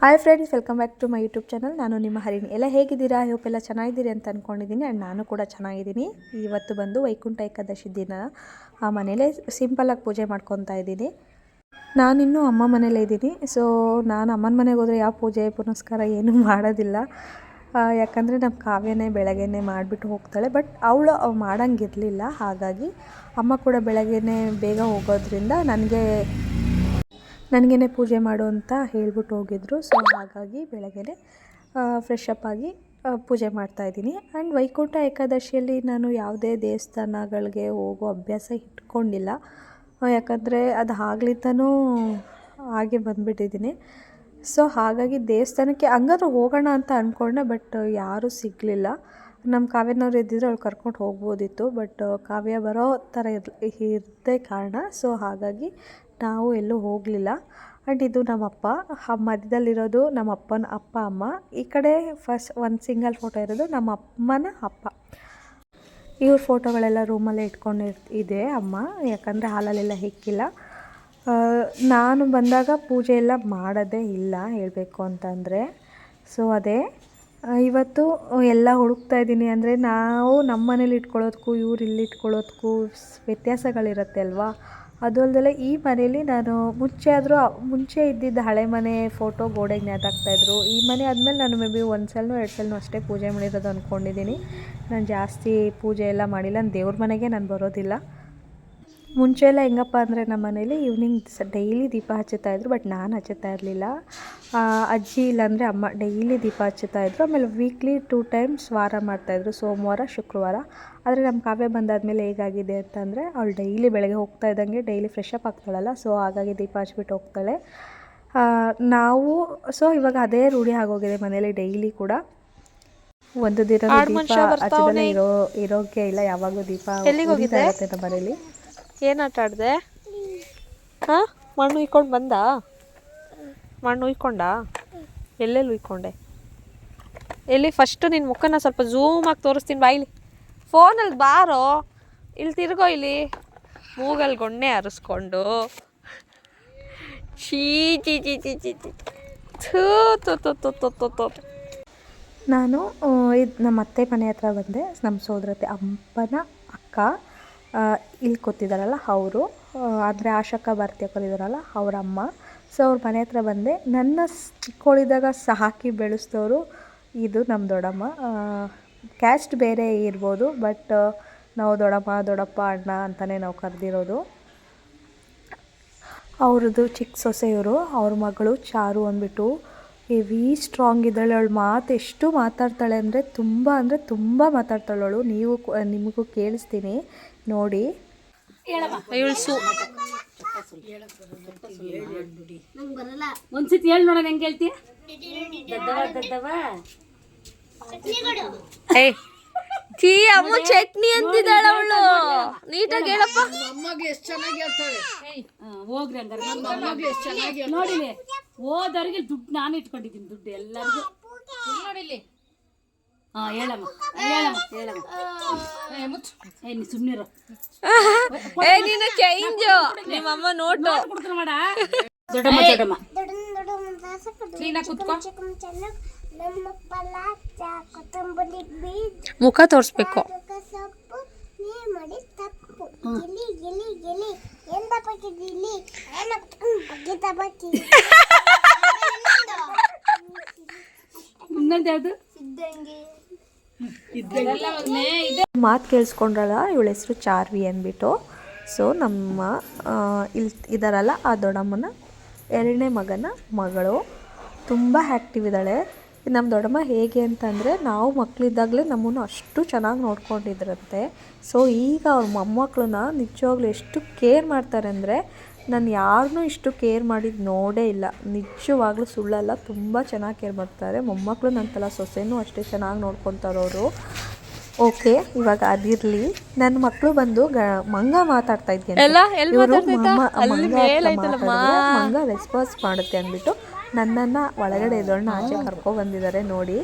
Hi friends, welcome back to my YouTube channel. ನಾನು ನಿಮ್ಮ ಹರಿಣಿ. ಎಲ್ಲ ಹೇಗಿದ್ದೀರಾ? ಹೋಪ್ ಎಲ್ಲ ಚೆನ್ನಾಗಿದ್ದೀರಿ ಅಂತ ಅಂದ್ಕೊಂಡಿದ್ದೀನಿ. ಆ್ಯಂಡ್ ನಾನು ಕೂಡ ಚೆನ್ನಾಗಿದ್ದೀನಿ. ಇವತ್ತು ಬಂದು ವೈಕುಂಠ ಏಕಾದಶಿ ದಿನ ಮನೇಲೇ ಸಿಂಪಲಾಗಿ ಪೂಜೆ ಮಾಡ್ಕೊತಾ ಇದ್ದೀನಿ. ನಾನಿನ್ನೂ ಅಮ್ಮ ಮನೇಲೇ ಇದ್ದೀನಿ. ಸೊ ನಾನು ಅಮ್ಮನ ಮನೆಗೆ ಹೋದರೆ ಯಾವ ಪೂಜೆ ಪುನಸ್ಕಾರ ಏನೂ ಮಾಡೋದಿಲ್ಲ. ಯಾಕಂದರೆ ನಮ್ಮ ಕಾವ್ಯನೇ ಬೆಳಗ್ಗೆನೇ ಮಾಡಿಬಿಟ್ಟು ಹೋಗ್ತಾಳೆ. ಬಟ್ ಅವಳು ಮಾಡೋಂಗಿರಲಿಲ್ಲ. ಹಾಗಾಗಿ ಅಮ್ಮ ಕೂಡ ಬೆಳಗ್ಗೆನೇ ಬೇಗ ಹೋಗೋದ್ರಿಂದ ನನಗೇ ಪೂಜೆ ಮಾಡು ಅಂತ ಹೇಳ್ಬಿಟ್ಟು ಹೋಗಿದ್ರು. ಸೊ ಹಾಗಾಗಿ ಬೆಳಗ್ಗೆನೇ ಫ್ರೆಶ್ ಅಪ್ ಆಗಿ ಪೂಜೆ ಮಾಡ್ತಾಯಿದ್ದೀನಿ. ಆ್ಯಂಡ್ ವೈಕುಂಠ ಏಕಾದಶಿಯಲ್ಲಿ ನಾನು ಯಾವುದೇ ದೇವಸ್ಥಾನಗಳಿಗೆ ಹೋಗೋ ಅಭ್ಯಾಸ ಇಟ್ಕೊಂಡಿಲ್ಲ. ಯಾಕಂದರೆ ಅದು ಆಗ್ಲಿಂದನೂ ಹಾಗೆ ಬಂದುಬಿಟ್ಟಿದ್ದೀನಿ. ಸೊ ಹಾಗಾಗಿ ದೇವಸ್ಥಾನಕ್ಕೆ ಹಂಗಾದ್ರೂ ಹೋಗೋಣ ಅಂತ ಅಂದ್ಕೊಂಡೆ. ಬಟ್ ಯಾರೂ ಸಿಗಲಿಲ್ಲ. ನಮ್ಮ ಕಾವ್ಯನವ್ರು ಇದ್ದಿದ್ರೆ ಅವ್ಳು ಕರ್ಕೊಂಡು ಹೋಗ್ಬೋದಿತ್ತು. ಬಟ್ ಕಾವ್ಯ ಬರೋ ಥರ ಇರದೇ ಕಾರಣ ಸೊ ಹಾಗಾಗಿ ನಾವು ಎಲ್ಲೂ ಹೋಗಲಿಲ್ಲ. ಆ್ಯಂಡ್ ಇದು ನಮ್ಮಪ್ಪ, ಮಧ್ಯದಲ್ಲಿರೋದು ನಮ್ಮ ಅಪ್ಪನ ಅಪ್ಪ ಅಮ್ಮ. ಈ ಕಡೆ ಫಸ್ಟ್ ಒಂದು ಸಿಂಗಲ್ ಫೋಟೋ ಇರೋದು ನಮ್ಮ ಅಮ್ಮನ ಅಪ್ಪ. ಇವ್ರ ಫೋಟೋಗಳೆಲ್ಲ ರೂಮಲ್ಲೇ ಇದೆ ಅಮ್ಮ, ಯಾಕಂದರೆ ಹಾಲಲ್ಲೆಲ್ಲ ಹೆಕ್ಕಿಲ್ಲ. ನಾನು ಬಂದಾಗ ಪೂಜೆ ಎಲ್ಲ ಮಾಡೋದೇ ಇಲ್ಲ ಹೇಳಬೇಕು ಅಂತಂದರೆ. ಸೊ ಅದೇ ಇವತ್ತು ಎಲ್ಲ ಹುಡುಕ್ತಾ ಇದ್ದೀನಿ. ಅಂದರೆ ನಾವು ನಮ್ಮ ಮನೇಲಿ ಇಟ್ಕೊಳ್ಳೋದಕ್ಕೂ ಇವ್ರು ಇಲ್ಲಿ ಇಟ್ಕೊಳ್ಳೋದಕ್ಕೂ ವ್ಯತ್ಯಾಸಗಳಿರುತ್ತೆ ಅಲ್ವಾ. ಅದು ಅಲ್ಲದೆ ಈ ಮನೇಲಿ ನಾನು ಮುಂಚೆ ಇದ್ದಿದ್ದ ಹಳೆ ಮನೆ ಫೋಟೋ ಗೋಡೆಗೆ ನೇತಾಕ್ತಾಯಿದ್ರು. ಈ ಮನೆ ಆದಮೇಲೆ ನಾನು ಮೇ ಬಿ 1 ಸಲನೋ 2 ಸಲನೋ ಅಷ್ಟೇ ಪೂಜೆ ಮಾಡಿರೋದು ಅಂದ್ಕೊಂಡಿದ್ದೀನಿ. ನಾನು ಜಾಸ್ತಿ ಪೂಜೆ ಎಲ್ಲ ಮಾಡಿಲ್ಲ. ನಾನು ದೇವ್ರ ಮನೆಗೆ ನಾನು ಬರೋದಿಲ್ಲ. ಮುಂಚೆ ಎಲ್ಲ ಹೆಂಗಪ್ಪ ಅಂದರೆ ನಮ್ಮ ಮನೇಲಿ ಈವ್ನಿಂಗ್ ಡೈಲಿ ದೀಪ ಹಚ್ಚುತ್ತಾಯಿದ್ರು. ಬಟ್ ನಾನು ಹಚ್ಚುತ್ತಾ ಇರಲಿಲ್ಲ. ಅಜ್ಜಿ ಇಲ್ಲಾಂದರೆ ಅಮ್ಮ ಡೈಲಿ ದೀಪ ಹಚ್ಚುತ್ತಾಯಿದ್ರು. ಆಮೇಲೆ ವೀಕ್ಲಿ 2 ಟೈಮ್ಸ್ ವಾರ ಮಾಡ್ತಾಯಿದ್ರು, ಸೋಮವಾರ ಶುಕ್ರವಾರ. ಆದರೆ ನಮ್ಮ ಕಾವ್ಯ ಬಂದಾದಮೇಲೆ ಹೇಗಾಗಿದೆ ಅಂತಂದರೆ ಅವಳು ಡೈಲಿ ಬೆಳಗ್ಗೆ ಹೋಗ್ತಾ ಇದ್ದಂಗೆ ಡೈಲಿ ಫ್ರೆಶ್ ಅಪ್ ಆಗ್ತಾಳಲ್ಲ. ಸೊ ಹಾಗಾಗಿ ದೀಪ ಹಚ್ಬಿಟ್ಟು ಹೋಗ್ತಾಳೆ. ಸೊ ಇವಾಗ ಅದೇ ರೂಢಿ ಆಗೋಗಿದೆ ಮನೇಲಿ. ಡೈಲಿ ಕೂಡ ಒಂದು ದಿನ ದೀಪ ಹಚ್ಚದಲ್ಲೇ ಇರೋಕ್ಕೆ ಇಲ್ಲ. ಯಾವಾಗಲೂ ದೀಪ ಉರಿತಾ ಇರುತ್ತೆ ನಮ್ಮ ಮನೇಲಿ. ಏನು ಆಟ ಆಡಿದೆ? ಹಾಂ, ಮಣ್ಣು ಉಯ್ಕೊಂಡು ಬಂದ? ಮಣ್ಣು ಉಯ್ಕೊಂಡ? ಎಲ್ಲೆಲ್ಲಿ ಉಯ್ಕೊಂಡೆ? ಎಲ್ಲಿ? ಫಸ್ಟು ನಿನ್ನ ಮುಖನ ಸ್ವಲ್ಪ ಝೂಮಾಗಿ ತೋರಿಸ್ತೀನಿ ಬಾಯಿಲಿ. ಫೋನಲ್ಲಿ ಬಾರೋ, ಇಲ್ಲಿ ತಿರ್ಗೋ. ಇಲ್ಲಿ ಮೂಗಲ್ಲಿ ಗೊಣ್ಣೆ ಹರಿಸ್ಕೊಂಡು ಚೀ ಚೀ ಚೀ ಚೀ ಚೀ ಚೀ ಥೂ ತೋ ತೋ ತೋ ತೋ ತೋ ತೋ. ನಾನು ಇದು ನಮ್ಮ ಅತ್ತೆ ಮನೆ ಹತ್ರ ಬಂದೆ. ನಮ್ಮ ಸೋದರತೆ ಅಪ್ಪನ ಅಕ್ಕ ಇಲ್ಲಿ ಕೂತಿದ್ದಾರಲ್ಲ ಅವರು, ಅಂದರೆ ಆಶಕ್ಕ ಭಾರತಿ ಹಾಕೊಂಡಿದ್ದಾರಲ್ಲ ಅವ್ರ ಅಮ್ಮ. ಸೊ ಅವ್ರ ಮನೆ ಹತ್ರ ಬಂದೆ. ನನ್ನ ಚಿಕ್ಕವಳಿದ್ದಾಗ ಸಾಕಿ ಬೆಳೆಸಿದವರು ಇದು ನಮ್ಮ ದೊಡ್ಡಮ್ಮ. ಕ್ಯಾಸ್ಟ್ ಬೇರೆ ಇರ್ಬೋದು, ಬಟ್ ನಾವು ದೊಡ್ಡಮ್ಮ ದೊಡ್ಡಪ್ಪ ಅಣ್ಣ ಅಂತಲೇ ನಾವು ಕರೆದಿರೋದು. ಅವ್ರದ್ದು ಚಿಕ್ಕ ಸೊಸೆ ಇವರು. ಅವ್ರ ಮಗಳು ಚಾರು ಅಂದ್ಬಿಟ್ಟು ಹೆವಿ ಸ್ಟ್ರಾಂಗ್ ಇದ್ದಾಳೆ. ಅವಳು ಎಷ್ಟು ಮಾತಾಡ್ತಾಳೆ ಅಂದರೆ ತುಂಬ ಮಾತಾಡ್ತಾಳೆ ಅವಳು. ನಿಮಗೂ ಕೇಳಿಸ್ತೀನಿ ನೋಡಿ. ಒಂದ್ಸತಿ ಹೇಳಿ ನೋಡೋಣ, ಹೆಂಗೆ ಹೇಳ್ತೀಯ? ಅಮ್ಮ ಚಟ್ನಿ ಅಂತಿದ್ದಾಳ ಅವಳು. ನೀಟಾಗಿ ಹೇಳಪ್ಪ. ಹೋಗ್ರಿ ಹಂಗಾರೆ ನೋಡಿಲಿ. ಹೋದವ್ರಿಗೆ ದುಡ್ಡು ನಾನು ಇಟ್ಕೊಂಡಿದ್ದೀನಿ. ದುಡ್ಡು ಎಲ್ಲರಿಗೂ ನೋಡಿಲಿ. ಹಾಂ, ಹೇಳಮ್ಮ ನೀ ಸುಮ್ಮನಿರು. ನೀನು ಚೇಂಜು. ನಿಮ್ಮಮ್ಮ ನೋಟು ಮಾಡ. ದೊಡ್ಡಮ್ಮ ಕ್ಲೀನಾಗಿ ಕುತ್ಕೋ. ಮುಖ ತೋರಿಸ್ಬೇಕು. ಇನ್ನೊಂದು ಯಾವುದು? ಮಾತು ಕೇಳಿಸ್ಕೊಂಡ್ರಲ್ಲ, ಇವಳ ಹೆಸರು ಚಾರ್ವಿ ಅಂದ್ಬಿಟ್ಟು. ಸೊ ನಮ್ಮ ಇಲ್ಲಿ ಇದ್ದಾರಲ್ಲ ಆ ದೊಡ್ಡಮ್ಮನ 2ನೇ ಮಗನ ಮಗಳು. ತುಂಬ ಆ್ಯಕ್ಟಿವ್ ಇದ್ದಾಳೆ. ನಮ್ಮ ದೊಡ್ಡಮ್ಮ ಹೇಗೆ ಅಂತಂದರೆ, ನಾವು ಮಕ್ಕಳಿದ್ದಾಗಲೇ ನಮ್ಮನ್ನು ಅಷ್ಟು ಚೆನ್ನಾಗಿ ನೋಡ್ಕೊಂಡಿದ್ರಂತೆ. ಸೊ ಈಗ ಅವ್ರ ಮೊಮ್ಮಕ್ಕಳನ್ನ ನಿಜವಾಗ್ಲೂ ಎಷ್ಟು ಕೇರ್ ಮಾಡ್ತಾರೆ ಅಂದರೆ, ನಾನು ಯಾರನ್ನೂ ಇಷ್ಟು ಕೇರ್ ಮಾಡಿದ್ದು ನೋಡೇ ಇಲ್ಲ. ನಿಜವಾಗ್ಲೂ ಸುಳ್ಳಲ್ಲ, ತುಂಬ ಚೆನ್ನಾಗಿ ಕೇರ್ ಮಾಡ್ತಾರೆ. ಮೊಮ್ಮಕ್ಕಳು ನಂತಲ್ಲ, ಸೊಸೆನೂ ಅಷ್ಟೇ ಚೆನ್ನಾಗಿ ನೋಡ್ಕೊತಾರವರು. ಓಕೆ, ಇವಾಗ ಅದಿರಲಿ. ನನ್ನ ಮಕ್ಕಳು ಬಂದು ಮಂಗ ಮಾತಾಡ್ತಾ ಇದ್ದೆ. ಇವರು ಮಂಗ ರೆಸ್ಪಾನ್ಸ್ ಮಾಡುತ್ತೆ ಅಂದ್ಬಿಟ್ಟು ನನ್ನನ್ನು ಒಳಗಡೆ ಇದ್ದೋಳನ್ನ ಆಚೆ ಕರ್ಕೊಬಂದಿದ್ದಾರೆ ನೋಡಿ.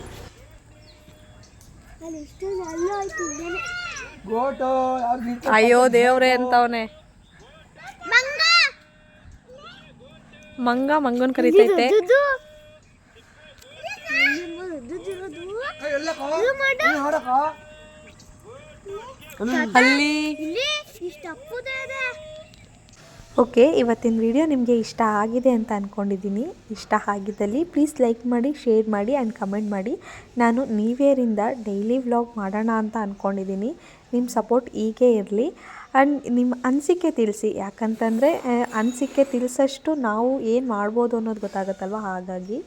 ಅಯ್ಯೋ ದೇವ್ರೆ ಅಂತವನೇ. ಮಂಗನ್ ಕರಿತೈತೆ. ಅಲ್ಲಿ ಓಕೆ, ಇವತ್ತಿನ ವಿಡಿಯೋ ನಿಮಗೆ ಇಷ್ಟ ಆಗಿದೆ ಅಂತ ಅಂದ್ಕೊಂಡಿದ್ದೀನಿ. ಇಷ್ಟ ಆಗಿದ್ದಲ್ಲಿ ಪ್ಲೀಸ್ ಲೈಕ್ ಮಾಡಿ, ಶೇರ್ ಮಾಡಿ ಆ್ಯಂಡ್ ಕಮೆಂಟ್ ಮಾಡಿ. ನಾನು ನ್ಯೂ ಇಯರಿಂದ ಡೈಲಿ ವ್ಲಾಗ್ ಮಾಡೋಣ ಅಂತ ಅಂದ್ಕೊಂಡಿದ್ದೀನಿ. ನಿಮ್ಮ ಸಪೋರ್ಟ್ ಹೀಗೆ ಇರಲಿ ಆ್ಯಂಡ್ ನಿಮ್ಮ ಅನಿಸಿಕೆ ತಿಳಿಸಿ. ಯಾಕಂತಂದರೆ ಅನಿಸಿಕೆ ತಿಳಿಸೋಷ್ಟು ನಾವು ಏನು ಮಾಡ್ಬೋದು ಅನ್ನೋದು ಗೊತ್ತಾಗುತ್ತಲ್ವ, ಹಾಗಾಗಿ